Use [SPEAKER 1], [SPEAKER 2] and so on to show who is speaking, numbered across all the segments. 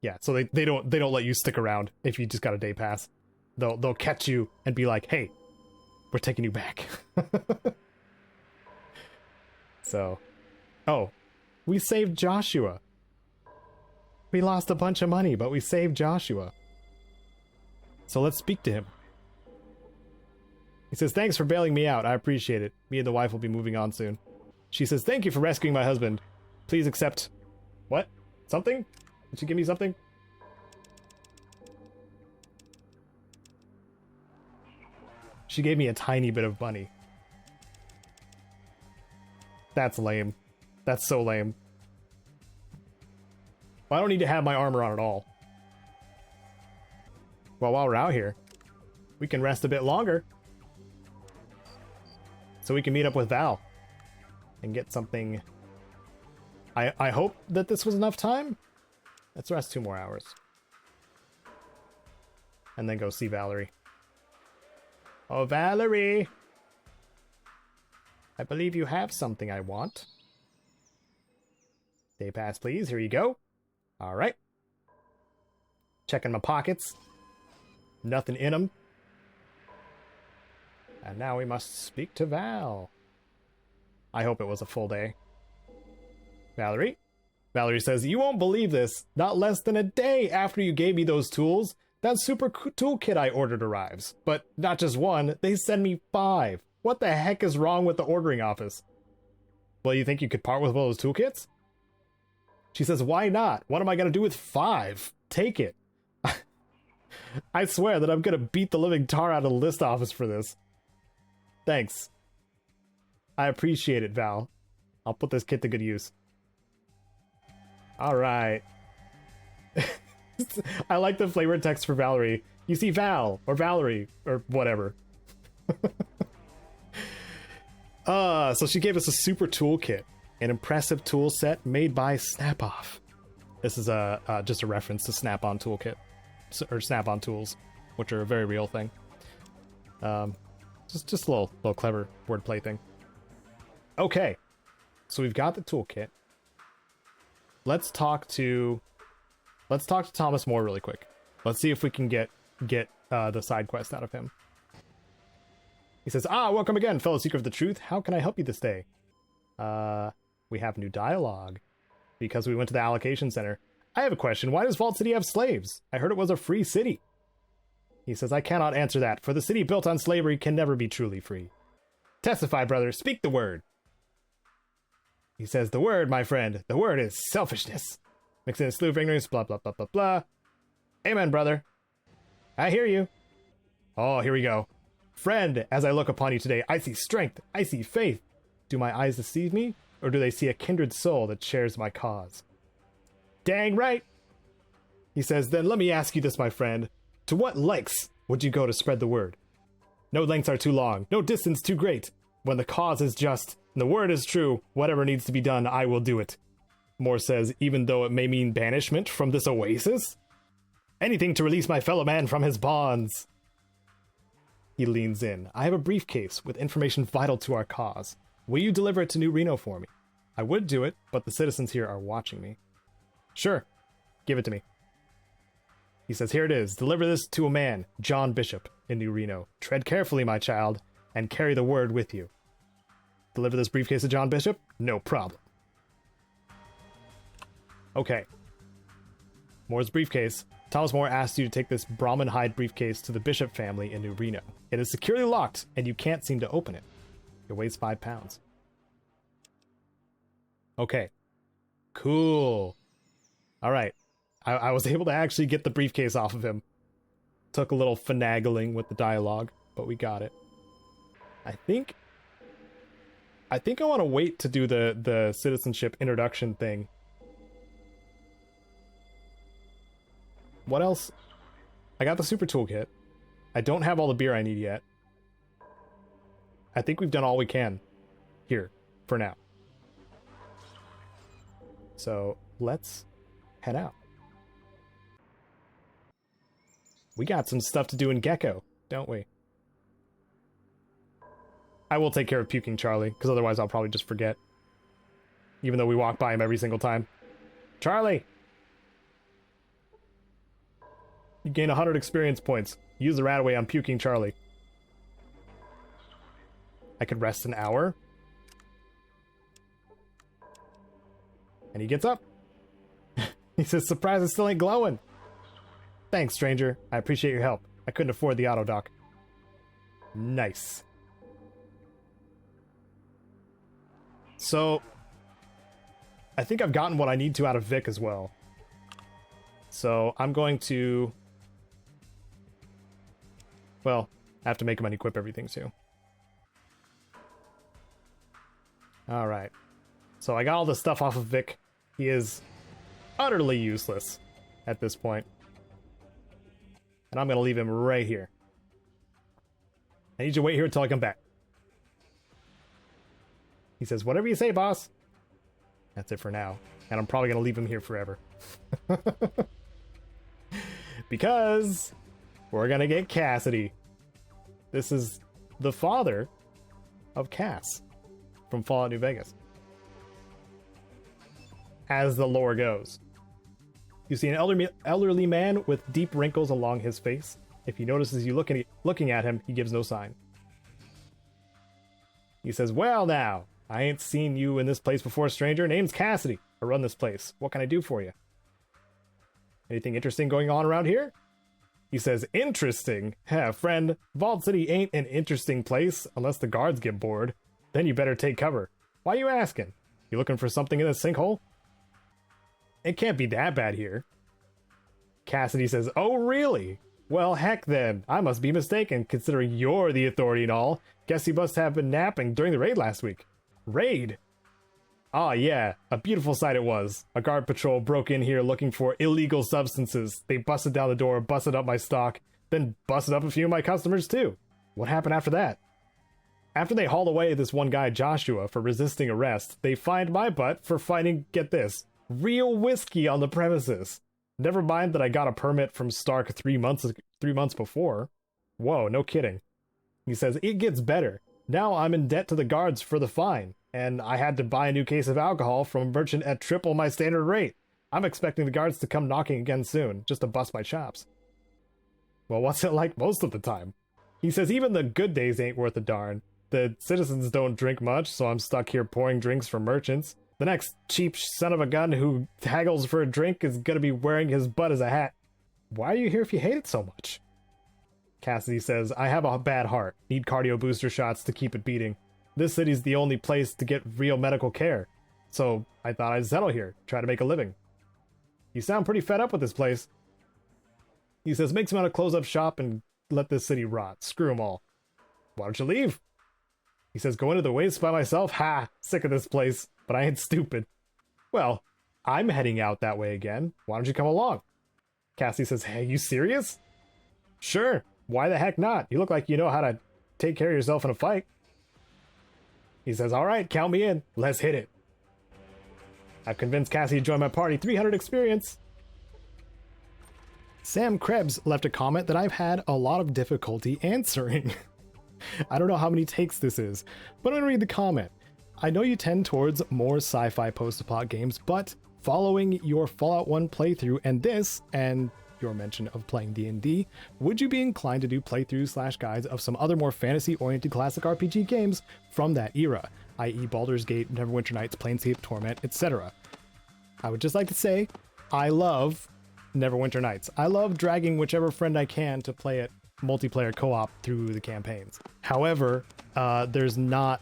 [SPEAKER 1] Yeah, so they don't let you stick around if you just got a day pass. They'll catch you and be like, hey, we're taking you back. So, oh, we saved Joshua. We lost a bunch of money, but we saved Joshua. So let's speak to him. He says, thanks for bailing me out. I appreciate it. Me and the wife will be moving on soon. She says, thank you for rescuing my husband. Please accept... What? Something? Did she give me something? She gave me a tiny bit of money. That's lame. That's so lame. Well, I don't need to have my armor on at all. Well, while we're out here, we can rest a bit longer. So we can meet up with Val. And get something... I hope that this was enough time. Let's rest 2 more hours. And then go see Valerie. Oh, Valerie! I believe you have something I want. Day pass, please. Here you go. Alright. Checking my pockets. Nothing in them. And now we must speak to Val. I hope it was a full day. Valerie? Valerie says, you won't believe this. Not less than a day after you gave me those tools, that super toolkit I ordered arrives. But not just one, they send me 5. What the heck is wrong with the ordering office? Well, you think you could part with one of those toolkits? She says, why not? What am I going to do with 5? Take it. I swear that I'm going to beat the living tar out of the list office for this. Thanks. I appreciate it, Val. I'll put this kit to good use. Alright. I like the flavor text for Valerie. You see Val, or Valerie, or whatever. So she gave us a super toolkit. An impressive tool set made by Snap-Off. This is just a reference to Snap-On Toolkit. Or Snap-On Tools, which are a very real thing. Just a little clever wordplay thing. Okay. So we've got the toolkit. Let's talk to Thomas More really quick. Let's see if we can get the side quest out of him. He says, welcome again, fellow seeker of the truth. How can I help you this day? We have new dialogue. Because we went to the allocation center. I have a question. Why does Vault City have slaves? I heard it was a free city. He says, I cannot answer that, for the city built on slavery can never be truly free. Testify, brother. Speak the word. He says, the word, my friend. The word is selfishness. Mixed in a slew of ignorance, blah, blah, blah, blah, blah. Amen, brother. I hear you. Oh, here we go. Friend, as I look upon you today, I see strength. I see faith. Do my eyes deceive me? Or do they see a kindred soul that shares my cause? Dang right. He says, then let me ask you this, my friend. To what lengths would you go to spread the word? No lengths are too long. No distance too great. When the cause is just, and the word is true, whatever needs to be done, I will do it. Moore says, even though it may mean banishment from this oasis? Anything to release my fellow man from his bonds. He leans in. I have a briefcase with information vital to our cause. Will you deliver it to New Reno for me? I would do it, but the citizens here are watching me. Sure. Give it to me. He says, here it is. Deliver this to a man, John Bishop, in New Reno. Tread carefully, my child, and carry the word with you. Deliver this briefcase to John Bishop? No problem. Okay. Moore's briefcase. Thomas More asks you to take this Brahmin hide briefcase to the Bishop family in New Reno. It is securely locked, and you can't seem to open it. It weighs 5 pounds. Okay. Cool. Alright. I was able to actually get the briefcase off of him. Took a little finagling with the dialogue, but we got it. I think I want to wait to do the citizenship introduction thing. What else? I got the super toolkit. I don't have all the beer I need yet. I think we've done all we can here for now. So let's head out. We got some stuff to do in Gecko, don't we? I will take care of puking Charlie, because otherwise I'll probably just forget. Even though we walk by him every single time. Charlie! You gain 100 experience points. Use the rat away on puking Charlie. I could rest an hour. And he gets up. He says, surprise, it still ain't glowing. Thanks, stranger. I appreciate your help. I couldn't afford the auto dock. Nice. So, I think I've gotten what I need to out of Vic as well. So, I'm going to... Well, I have to make him unequip everything too. Alright. So I got all the stuff off of Vic. He is utterly useless at this point. And I'm going to leave him right here. I need you to wait here until I come back. He says, whatever you say, boss. That's it for now. And I'm probably going to leave him here forever. Because we're going to get Cassidy. This is the father of Cass from Fallout New Vegas. As the lore goes. You see an elderly man with deep wrinkles along his face. If he notices you looking at him, he gives no sign. He says, well now, I ain't seen you in this place before, stranger. Name's Cassidy. I run this place. What can I do for you? Anything interesting going on around here? He says, interesting? Friend, Vault City ain't an interesting place unless the guards get bored. Then you better take cover. Why you asking? You looking for something in the sinkhole? It can't be that bad here. Cassidy says, oh really? Well, heck then. I must be mistaken, considering you're the authority and all. Guess you must have been napping during the raid last week. Raid? Ah, yeah. A beautiful sight it was. A guard patrol broke in here looking for illegal substances. They busted down the door, busted up my stock, then busted up a few of my customers too. What happened after that? After they haul away this one guy, Joshua, for resisting arrest, they fined my butt for finding, get this, real whiskey on the premises. Never mind that I got a permit from Stark 3 months before. Whoa, no kidding. He says, it gets better. Now I'm in debt to the guards for the fine, and I had to buy a new case of alcohol from a merchant at triple my standard rate. I'm expecting the guards to come knocking again soon, just to bust my chops. Well, what's it like most of the time? He says, even the good days ain't worth a darn. The citizens don't drink much, so I'm stuck here pouring drinks for merchants. The next cheap son of a gun who haggles for a drink is gonna be wearing his butt as a hat. Why are you here if you hate it so much? Cassidy says, I have a bad heart. Need cardio booster shots to keep it beating. This city's the only place to get real medical care. So I thought I'd settle here, try to make a living. You sound pretty fed up with this place. He says, makes me want to close up shop and let this city rot. Screw them all. Why don't you leave? He says, go into the waste by myself? Ha! Sick of this place. But I ain't stupid. Well, I'm heading out that way again. Why don't you come along? Cassie says, hey, you serious? Sure. Why the heck not? You look like you know how to take care of yourself in a fight. He says, all right, count me in. Let's hit it. I've convinced Cassie to join my party. 300 experience. Sam Krebs left a comment that I've had a lot of difficulty answering. I don't know how many takes this is, but I'm going to read the comment. I know you tend towards more sci-fi post-apoc games, but following your Fallout 1 playthrough and this, and your mention of playing D&D, would you be inclined to do playthroughs / guides of some other more fantasy-oriented classic RPG games from that era, i.e. Baldur's Gate, Neverwinter Nights, Planescape Torment, etc.? I would just like to say, I love Neverwinter Nights. I love dragging whichever friend I can to play it multiplayer co-op through the campaigns. However, there's not,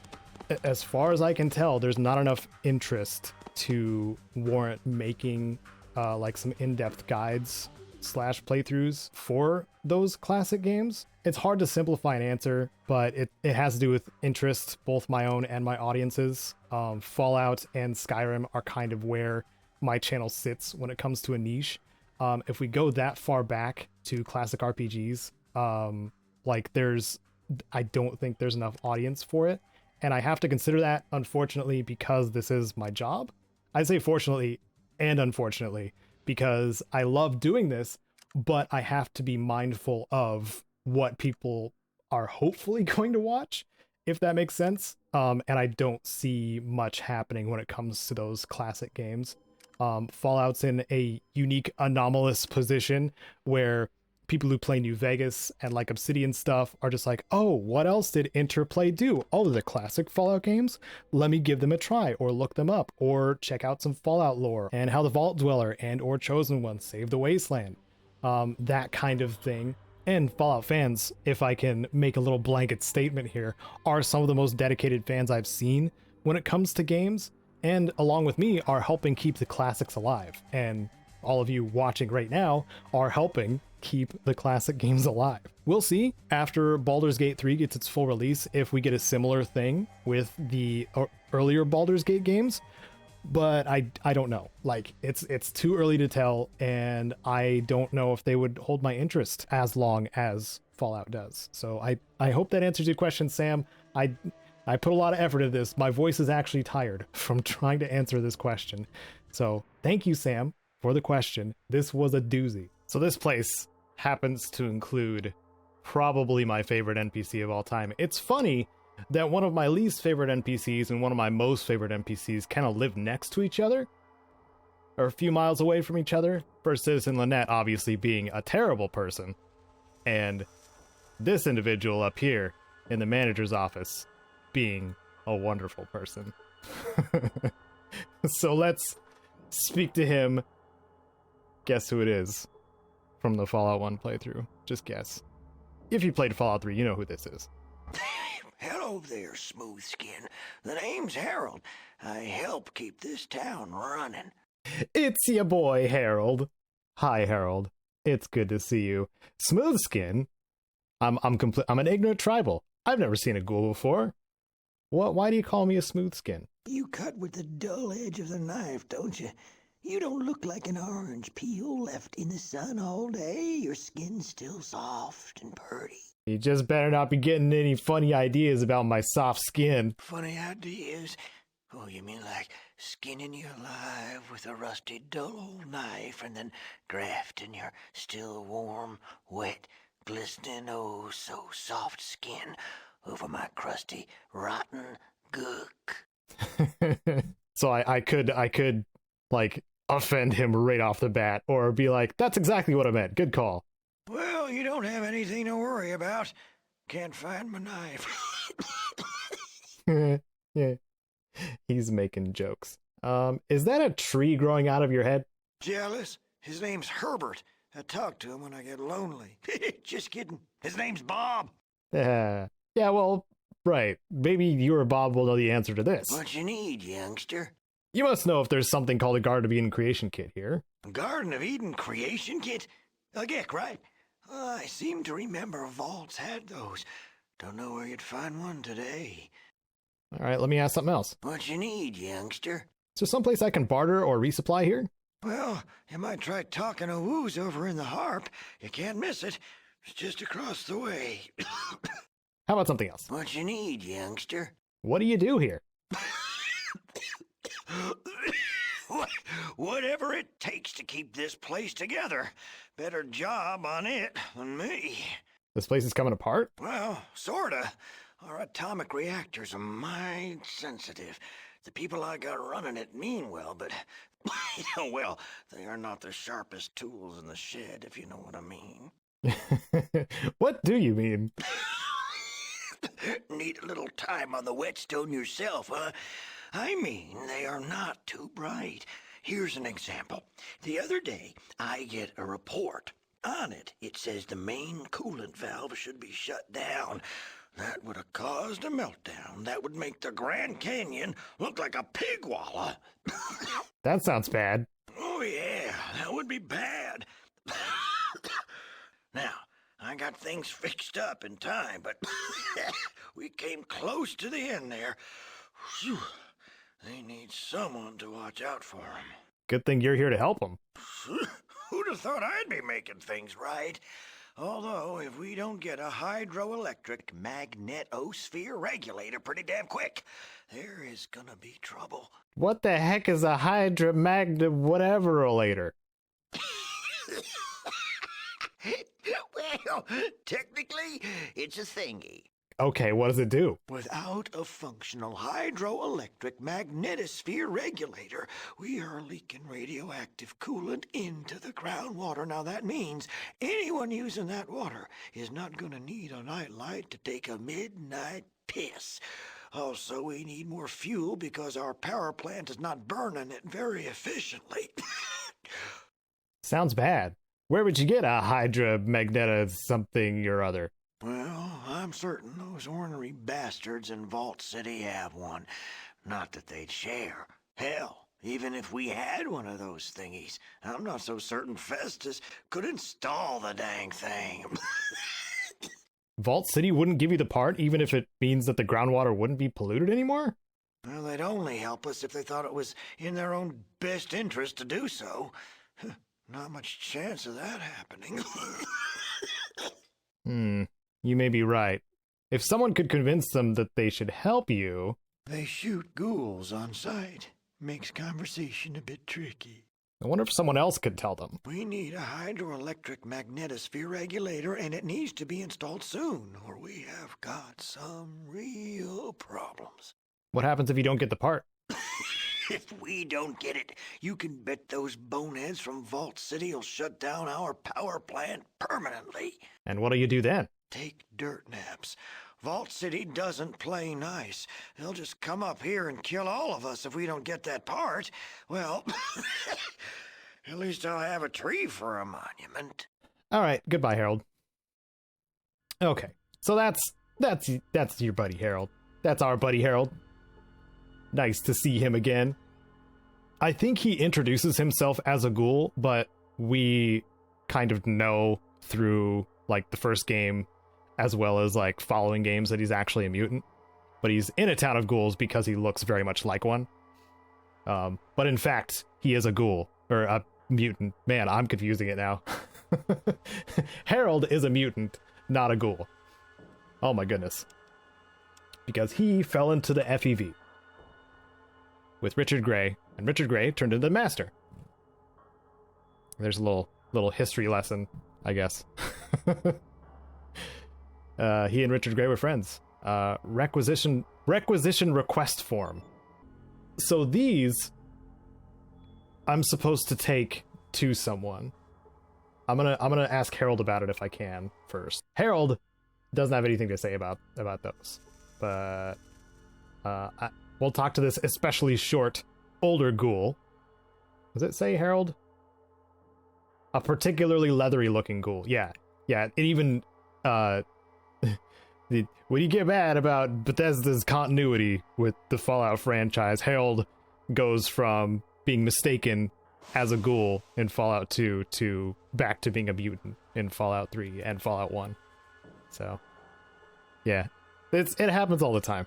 [SPEAKER 1] as far as I can tell, there's not enough interest to warrant making like some in-depth guides / playthroughs for those classic games. It's hard to simplify an answer, but it has to do with interest, both my own and my audience's. Fallout and Skyrim are kind of where my channel sits when it comes to a niche. If we go that far back to classic RPGs, I don't think there's enough audience for it. And I have to consider that, unfortunately, because this is my job. I say fortunately and unfortunately, because I love doing this, but I have to be mindful of what people are hopefully going to watch, if that makes sense. And I don't see much happening when it comes to those classic games. Fallout's in a unique, anomalous position where people who play New Vegas and like Obsidian stuff are just like, oh, what else did Interplay do? Oh, the classic Fallout games? Let me give them a try, or look them up, or check out some Fallout lore and how the Vault Dweller and or Chosen One saved the Wasteland. That kind of thing. And Fallout fans, if I can make a little blanket statement here, are some of the most dedicated fans I've seen when it comes to games, and along with me are helping keep the classics alive. And all of you watching right now are helping keep the classic games alive. We'll see after Baldur's Gate 3 gets its full release if we get a similar thing with the earlier Baldur's Gate games, but I don't know. Like, it's too early to tell, and I don't know if they would hold my interest as long as Fallout does. So I hope that answers your question, Sam. I put a lot of effort into this. My voice is actually tired from trying to answer this question. So thank you, Sam, for the question. This was a doozy. So this place happens to include probably my favorite NPC of all time. It's funny that one of my least favorite NPCs and one of my most favorite NPCs kind of live next to each other, or a few miles away from each other. First Citizen Lynette obviously being a terrible person, and this individual up here in the manager's office being a wonderful person. So let's speak to him. Guess who it is from the Fallout 1 playthrough. Just guess. If you played Fallout 3, you know who this is.
[SPEAKER 2] Hello there, SMOOTHSKIN. The name's Harold. I help keep this town running.
[SPEAKER 1] It's your boy, Harold. Hi, Harold. It's good to see you. SMOOTHSKIN? I'm an ignorant tribal. I've never seen a ghoul before. Why do you call me a SMOOTHSKIN?
[SPEAKER 2] You cut with the dull edge of the knife, don't you? You don't look like an orange peel left in the sun all day. Your skin's still soft and purty.
[SPEAKER 1] You just better not be getting any funny ideas about my soft skin.
[SPEAKER 2] Funny ideas? Oh, you mean like skinning you alive with a rusty, dull old knife and then grafting your still warm, wet, glistening, oh so soft skin over my crusty, rotten gook.
[SPEAKER 1] So I could like offend him right off the bat, or be like, that's exactly what I meant. Good call.
[SPEAKER 2] Well, you don't have anything to worry about. Can't find my knife.
[SPEAKER 1] Yeah. He's making jokes. Is that a tree growing out of your head?
[SPEAKER 2] Jealous? His name's Herbert. I talk to him when I get lonely. Just kidding. His name's Bob.
[SPEAKER 1] Yeah, well, right. Maybe you or Bob will know the answer to this.
[SPEAKER 2] What you need, youngster?
[SPEAKER 1] You must know if there's something called a Garden of Eden creation kit here.
[SPEAKER 2] Garden of Eden creation kit? A gick, right? I seem to remember vaults had those. Don't know where you'd find one today.
[SPEAKER 1] All right, let me ask something else.
[SPEAKER 2] What you need, youngster?
[SPEAKER 1] Is there someplace I can barter or resupply here?
[SPEAKER 2] Well, you might try talking to Woo's over in the Harp. You can't miss it. It's just across the way.
[SPEAKER 1] How about something else?
[SPEAKER 2] What you need, youngster?
[SPEAKER 1] What do you do here?
[SPEAKER 2] Whatever it takes to keep this place together. Better job on it than me.
[SPEAKER 1] This place is coming apart?
[SPEAKER 2] Well, sorta. Our atomic reactors are mighty sensitive. The people I got running it mean well, but, well, they are not the sharpest tools in the shed, if you know what I mean.
[SPEAKER 1] What do you mean?
[SPEAKER 2] Need a little time on the whetstone yourself, huh? I mean, they are not too bright. Here's an example. The other day, I get a report. On it, it says the main coolant valve should be shut down. That would have caused a meltdown. That would make the Grand Canyon look like a pig wallah.
[SPEAKER 1] That sounds bad.
[SPEAKER 2] Oh, yeah, that would be bad. Now, I got things fixed up in time, but we came close to the end there. Whew. They need someone to watch out for them.
[SPEAKER 1] Good thing you're here to help them.
[SPEAKER 2] Who'd have thought I'd be making things right? Although, if we don't get a hydroelectric magnetosphere regulator pretty damn quick, there is gonna be trouble.
[SPEAKER 1] What the heck is a whatever later?
[SPEAKER 2] Well, technically, it's a thingy.
[SPEAKER 1] Okay, what does it do?
[SPEAKER 2] Without a functional hydroelectric magnetosphere regulator, we are leaking radioactive coolant into the groundwater. Now that means anyone using that water is not going to need a nightlight to take a midnight piss. Also, we need more fuel because our power plant is not burning it very efficiently.
[SPEAKER 1] Sounds bad. Where would you get a Hydra Magneta something or other?
[SPEAKER 2] Well, I'm certain those ornery bastards in Vault City have one. Not that they'd share. Hell, even if we had one of those thingies, I'm not so certain Festus could install the dang thing.
[SPEAKER 1] Vault City wouldn't give you the part, even if it means that the groundwater wouldn't be polluted anymore?
[SPEAKER 2] Well, they'd only help us if they thought it was in their own best interest to do so. Not much chance of that happening.
[SPEAKER 1] You may be right. If someone could convince them that they should help you...
[SPEAKER 2] They shoot ghouls on sight. Makes conversation a bit tricky.
[SPEAKER 1] I wonder if someone else could tell them.
[SPEAKER 2] We need a hydroelectric magnetosphere regulator, and it needs to be installed soon, or we have got some real problems.
[SPEAKER 1] What happens if you don't get the part?
[SPEAKER 2] If we don't get it, you can bet those boneheads from Vault City will shut down our power plant permanently.
[SPEAKER 1] And what do you do then?
[SPEAKER 2] Take dirt naps. Vault City doesn't play nice. They'll just come up here and kill all of us if we don't get that part. Well, at least I'll have a tree for a monument.
[SPEAKER 1] All right, goodbye, Harold. Okay, so that's your buddy Harold. That's our buddy Harold. Nice to see him again. I think he introduces himself as a ghoul, but we kind of know through like the first game as well as like following games that he's actually a mutant. But he's in a town of ghouls because he looks very much like one. But in fact, he is a ghoul or a mutant. Man, I'm confusing it now. Harold is a mutant, not a ghoul. Oh my goodness. Because he fell into the FEV with Richard Gray, and Richard Gray turned into the Master. There's a little history lesson, I guess. He and Richard Gray were friends. Requisition request form. So these I'm supposed to take to someone. I'm gonna ask Harold about it if I can first. Harold doesn't have anything to say about those, but we'll talk to this especially short, older ghoul. Does it say Harold? A particularly leathery-looking ghoul. Yeah. It even when you get mad about Bethesda's continuity with the Fallout franchise, Harold goes from being mistaken as a ghoul in Fallout 2 to back to being a mutant in Fallout 3 and Fallout 1. So, yeah. It happens all the time.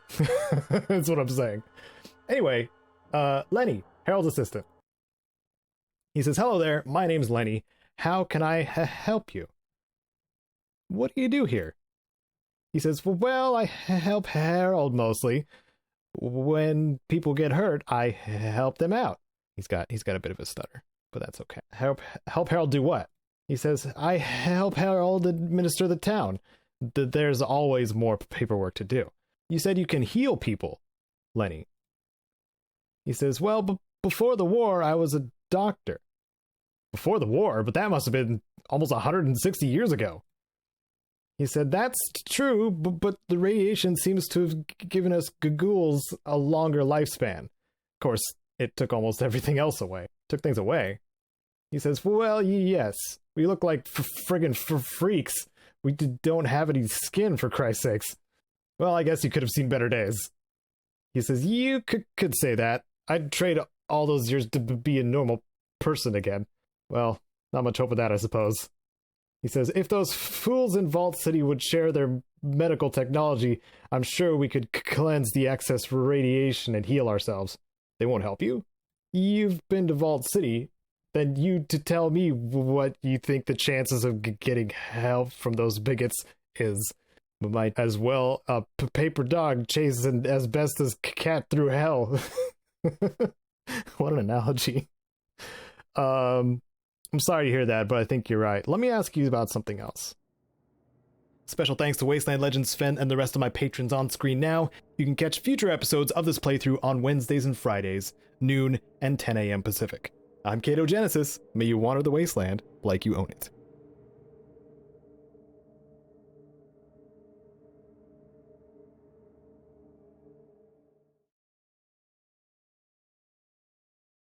[SPEAKER 1] That's what I'm saying. Anyway, Lenny, Harold's assistant. He says, "Hello there, my name's Lenny. How can I help you?" "What do you do here?" He says, well, I help Harold mostly. When people get hurt, I help them out. He's got a bit of a stutter, but that's okay. Help Harold do what? He says, I help Harold administer the town. There's always more paperwork to do. You said you can heal people, Lenny. He says, well, before the war, I was a doctor. Before the war? But that must have been almost 160 years ago. He said, that's true, but the radiation seems to have given us ghouls a longer lifespan. Of course, it took almost everything else away. Took things away. He says, well, yes. We look like friggin' freaks. We don't have any skin, for Christ's sakes. Well, I guess you could have seen better days. He says, you could say that. I'd trade all those years to be a normal person again. Well, not much hope of that, I suppose. He says, if those fools in Vault City would share their medical technology, I'm sure we could cleanse the excess radiation and heal ourselves. They won't help you? You've been to Vault City. Then you to tell me what you think the chances of getting help from those bigots is. Might as well a paper dog chase an asbestos cat through hell. What an analogy. I'm sorry to hear that, but I think you're right. Let me ask you about something else. Special thanks to Wasteland Legends Sven and the rest of my patrons on screen now. You can catch future episodes of this playthrough on Wednesdays and Fridays, noon and 10 a.m. Pacific. I'm Caedo Genesis. May you wander the wasteland like you own it.